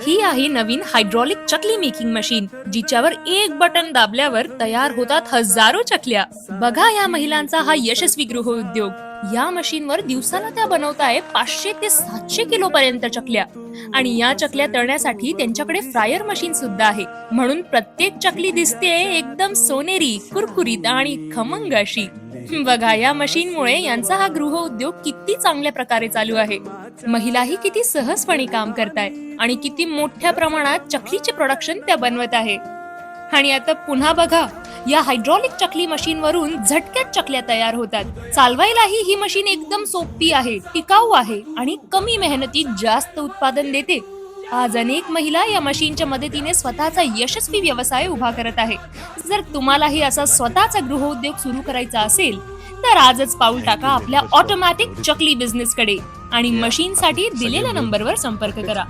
ही आहे नवीन हायड्रॉलिक चकली making machine, जिच्यावर एक बटन दाबल्यावर तयार होतात हजारो चकल्या. बघा या महिलांचा हा यशस्वी गृहउद्योग. या मशीनवर दिवसाला त्या बनवताय 500 ते 700 किलो पर्यंत चकल्या. आणि या चकल्या तळण्यासाठी त्यांच्याकडे फ्रायर मशीन सुद्धा आहे, म्हणून प्रत्येक चकली दिसते एकदम सोनेरी, कुरकुरीत आणि खमंग अशी. बघा या मशीनमुळे यांचा हा गृहउद्योग किती चांगल्या प्रकारे चालू आहे. महिलाही किती सहजपणे काम करताय आणि किती मोठ्या प्रमाणात चकलीचे प्रोडक्शन त्या बनवत आहे. आणि आता पुन्हा बघा, या हायड्रॉलिक चकली मशीन वरून झटक्यात चकल्या तयार होतात. चालवायलाही ही मशीन एकदम सोपी आहे, टिकाऊ आहे आणि कमी मेहनतीत जास्त उत्पादन देते. आज अनेक महिला या मशीनच्या मदतीने स्वतःचा यशस्वी व्यवसाय उभा करत आहे. जर तुम्हालाही असा स्वतःचा गृहउद्योग सुरू करायचा असेल तर आजच पाऊल टाका आपल्या ऑटोमॅटिक चकली बिझनेसकडे आणि मशीनसाठी दिलेल्या नंबरवर संपर्क करा.